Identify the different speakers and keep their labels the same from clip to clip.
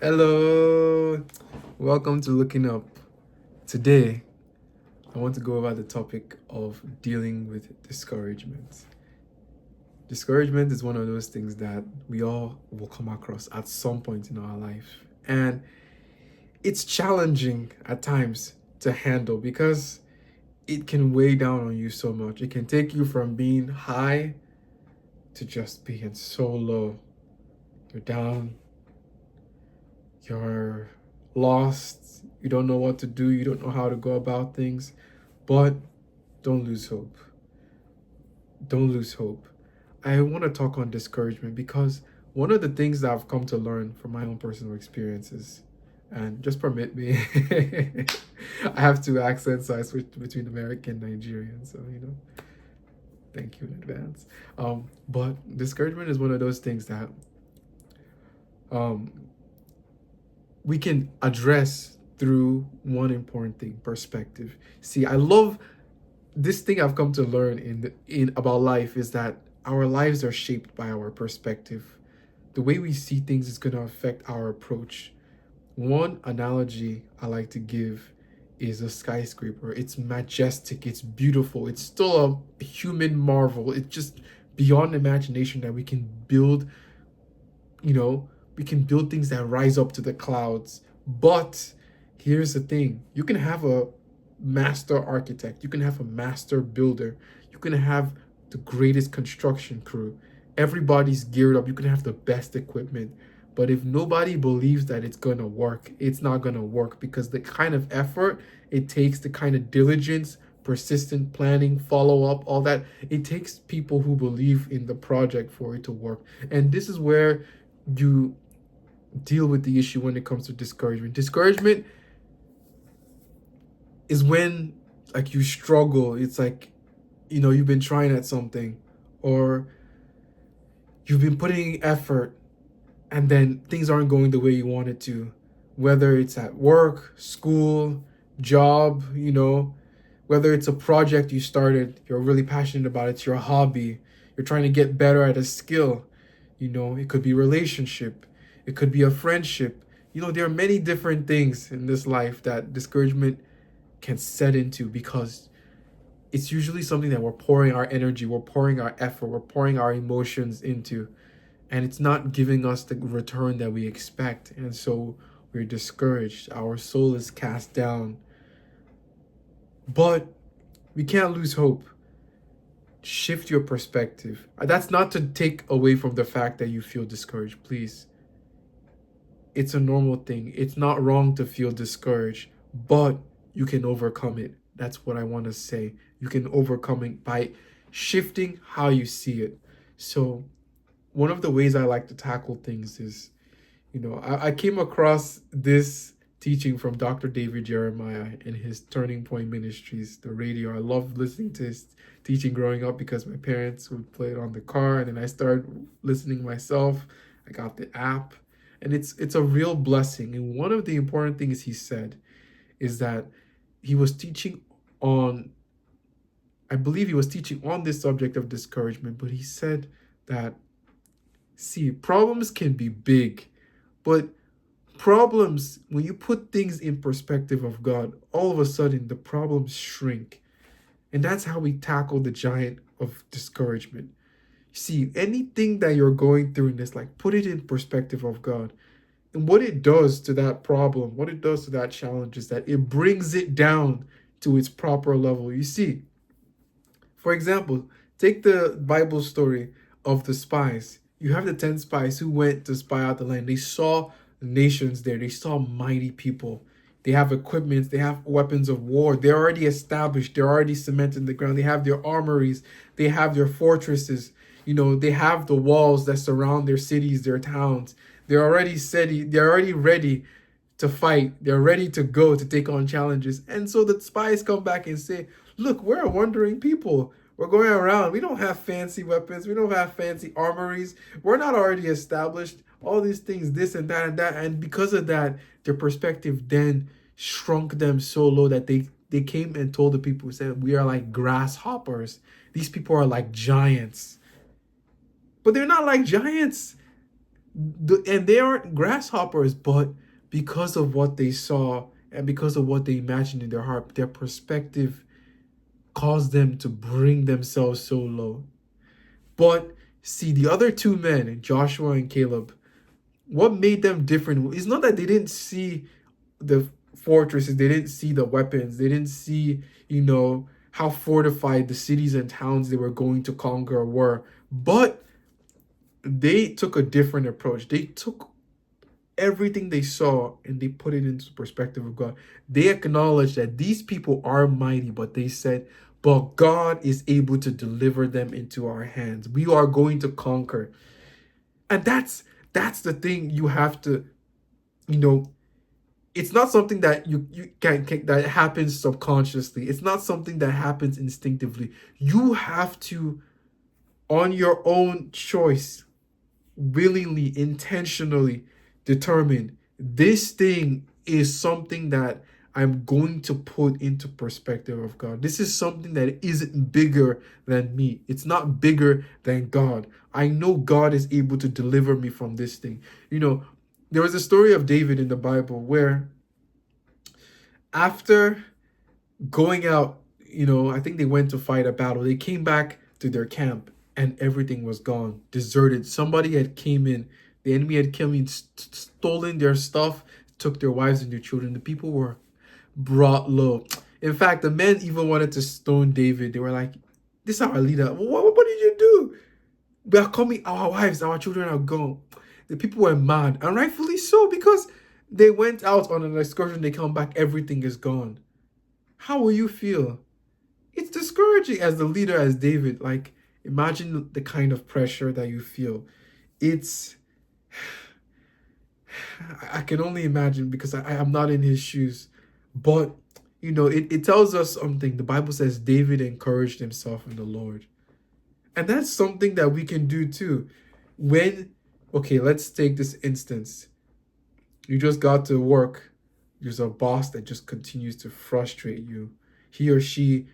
Speaker 1: Hello, welcome to Looking Up. Today, I want to go over the topic of dealing with discouragement. Discouragement is one of those things that we all will come across at some point in our life, and it's challenging at times to handle because it can weigh down on you so much. It can take you from being high to just being so low. You're down, you're lost, you don't know what to do, you don't know how to go about things, but don't lose hope. Don't lose hope. I want to talk on discouragement because one of the things that I've come to learn from my own personal experiences, and just permit me, I have two accents, so I switched between American and Nigerian, so thank you in advance. But discouragement is one of those things that um, we can address through one important thing: perspective. See, I love this thing I've come to learn in about life is that our lives are shaped by our perspective. The way we see things is going to affect our approach. One analogy I like to give is a skyscraper. It's majestic, it's beautiful, it's still a human marvel. It's just beyond imagination that we can build, you know, we can build things that rise up to the clouds. But here's the thing: you can have a master architect, you can have a master builder, you can have the greatest construction crew. Everybody's geared up, you can have the best equipment. But if nobody believes that it's going to work, it's not going to work because the kind of effort it takes, the kind of diligence, persistent planning, follow up, all that, it takes people who believe in the project for it to work. And this is where you deal with the issue when it comes to discouragement. Discouragement is when like you struggle. It's like, you've been trying at something or you've been putting effort and then things aren't going the way you want it to. Whether it's at work, school, job, whether it's a project you started, you're really passionate about, it's your hobby, you're trying to get better at a skill. It could be relationship, it could be a friendship. There are many different things in this life that discouragement can set into because it's usually something that we're pouring our energy, we're pouring our effort, we're pouring our emotions into, and it's not giving us the return that we expect. And so we're discouraged, our soul is cast down. But we can't lose hope. Shift your perspective. That's not to take away from the fact that you feel discouraged, please. It's a normal thing. It's not wrong to feel discouraged, but you can overcome it. That's what I want to say. You can overcome it by shifting how you see it. So, one of the ways I like to tackle things is, I came across this teaching from Dr. David Jeremiah in his Turning Point Ministries, the radio. I loved listening to his teaching growing up because my parents would play it on the car, and then I started listening myself. I got the app, and it's a real blessing. And one of the important things he said is that he was teaching on, I believe he was teaching on this subject of discouragement, but he said that, see, problems can be big, but problems, when you put things in perspective of God, all of a sudden the problems shrink. And that's how we tackle the giant of discouragement. See, anything that you're going through in this, like, put it in perspective of God. And what it does to that problem, what it does to that challenge is that it brings it down to its proper level. You see, for example, take the Bible story of the spies. You have the 10 spies who went to spy out the land. They saw nations there, they saw mighty people. They have equipment, they have weapons of war. They're already established, they're already cemented in the ground. They have their armories, they have their fortresses. They have the walls that surround their cities, their towns. They're already steady, they're already ready to fight. They're ready to go to take on challenges. And so the spies come back and say, look, we're a wandering people. We're going around. We don't have fancy weapons. We don't have fancy armories. We're not already established. All these things, this and that and that. And because of that, their perspective then shrunk them so low that they came and told the people, said, we are like grasshoppers. These people are like giants. But they're not like giants. And they aren't grasshoppers, but because of what they saw and because of what they imagined in their heart, their perspective caused them to bring themselves so low. But see, the other two men, Joshua and Caleb, what made them different is not that they didn't see the fortresses, they didn't see the weapons, they didn't see, how fortified the cities and towns they were going to conquer were, but they took a different approach. They took everything they saw and they put it into perspective of God. They acknowledged that these people are mighty, but they said, but God is able to deliver them into our hands. We are going to conquer. And that's the thing you have to, you know, it's not something that you can that happens subconsciously. It's not something that happens instinctively. You have to, on your own choice, willingly, intentionally determine this thing is something that I'm going to put into perspective of God. This is something that isn't bigger than me. It's not bigger than God. I know God is able to deliver me from this thing. There was a story of David in the Bible where after going out, I think they went to fight a battle. They came back to their camp and everything was gone, deserted. Somebody had came in. The enemy had come in, stolen their stuff, took their wives and their children. The people were brought low. In fact, the men even wanted to stone David. They were like, "This is our leader. What did you do? We are coming. Our wives, our children are gone." The people were mad, and rightfully so, because they went out on an excursion. They come back, everything is gone. How will you feel? It's discouraging as the leader, as David. Like, imagine the kind of pressure that you feel. It's, I can only imagine because I am not in his shoes. But, it tells us something. The Bible says David encouraged himself in the Lord. And that's something that we can do too. Okay, let's take this instance. You just got to work. There's a boss that just continues to frustrate you. He or she,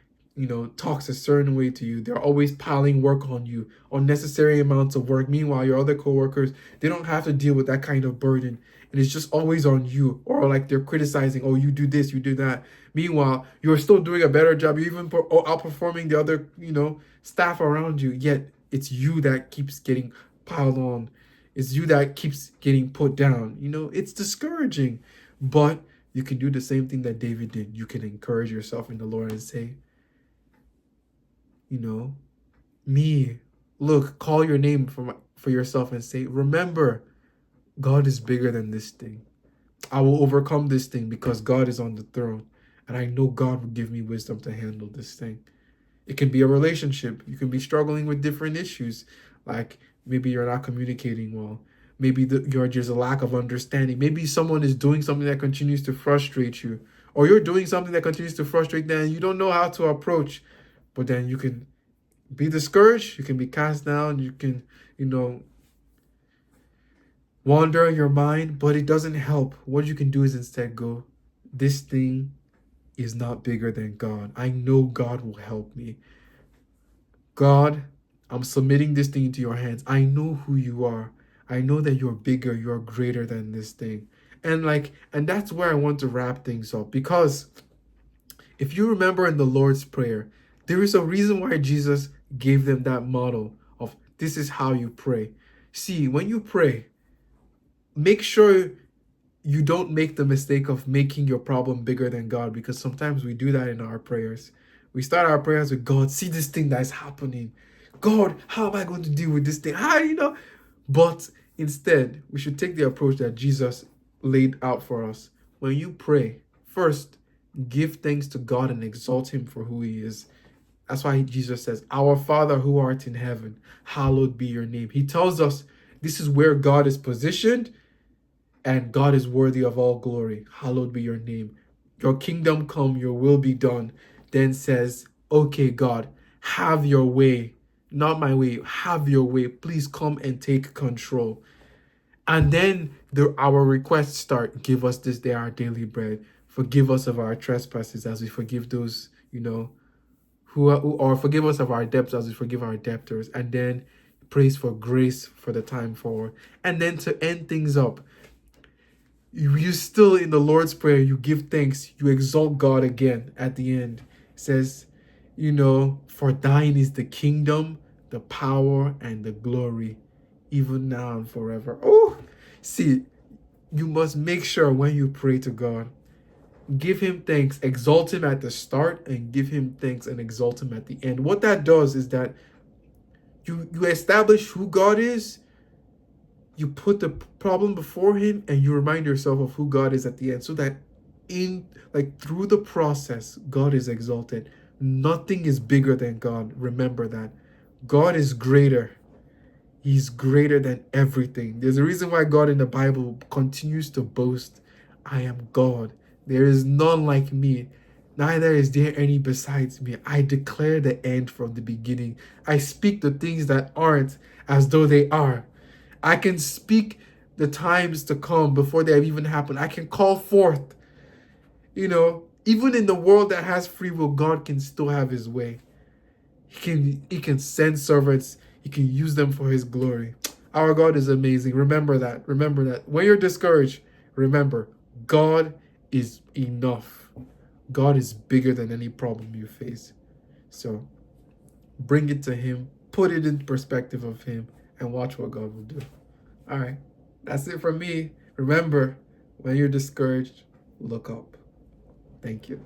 Speaker 1: talks a certain way to you. They're always piling work on you, unnecessary amounts of work. Meanwhile, your other coworkers, they don't have to deal with that kind of burden. And it's just always on you. Or like they're criticizing, oh, you do this, you do that. Meanwhile, you're still doing a better job. You're even outperforming the other, staff around you. Yet it's you that keeps getting piled on. It's you that keeps getting put down. It's discouraging. But you can do the same thing that David did. You can encourage yourself in the Lord and say, me, look, call your name for yourself and say, remember, God is bigger than this thing. I will overcome this thing because God is on the throne. And I know God will give me wisdom to handle this thing. It can be a relationship. You can be struggling with different issues. Like maybe you're not communicating well. Maybe you're just a lack of understanding. Maybe someone is doing something that continues to frustrate you. Or you're doing something that continues to frustrate them and you don't know how to approach. But then you can be discouraged. You can be cast down. You can, wander in your mind. But it doesn't help. What you can do is instead go, this thing is not bigger than God. I know God will help me. God, I'm submitting this thing into your hands. I know who you are. I know that you're bigger, you're greater than this thing. And that's where I want to wrap things up, because if you remember in the Lord's Prayer, there is a reason why Jesus gave them that model of this is how you pray. See, when you pray, make sure you don't make the mistake of making your problem bigger than God, because sometimes we do that in our prayers. We start our prayers with, God, see this thing that's happening. God, how am I going to deal with this thing? But instead, we should take the approach that Jesus laid out for us. When you pray, first, give thanks to God and exalt him for who he is. That's why Jesus says, our Father who art in heaven, hallowed be your name. He tells us this is where God is positioned and God is worthy of all glory. Hallowed be your name. Your kingdom come, your will be done. Then says, okay, God, have your way. Not my way, have your way. Please come and take control. And then our requests start. Give us this day our daily bread. Forgive us of our trespasses as we forgive those, or forgive us of our debts as we forgive our debtors. And then prays for grace for the time forward. And then to end things up, you still in the Lord's Prayer, you give thanks, you exalt God again at the end. It says, for thine is the kingdom, the power, and the glory, even now and forever. Oh, see, you must make sure when you pray to God, give him thanks, exalt him at the start, and give him thanks and exalt him at the end. What that does is that you establish who God is, you put the problem before him, and you remind yourself of who God is at the end, so that through the process, God is exalted. Nothing is bigger than God. Remember that. God is greater. He's greater than everything. There's a reason why God in the Bible continues to boast, I am God. There is none like me. Neither is there any besides me. I declare the end from the beginning. I speak the things that aren't as though they are. I can speak the times to come before they have even happened. I can call forth. Even in the world that has free will, God can still have his way. He can send servants. He can use them for his glory. Our God is amazing. Remember that. Remember that. When you're discouraged, remember, God is enough. God is bigger than any problem you face. So bring it to him, put it in perspective of him, and watch what God will do. All right. That's it from me. Remember, when you're discouraged, look up. Thank you.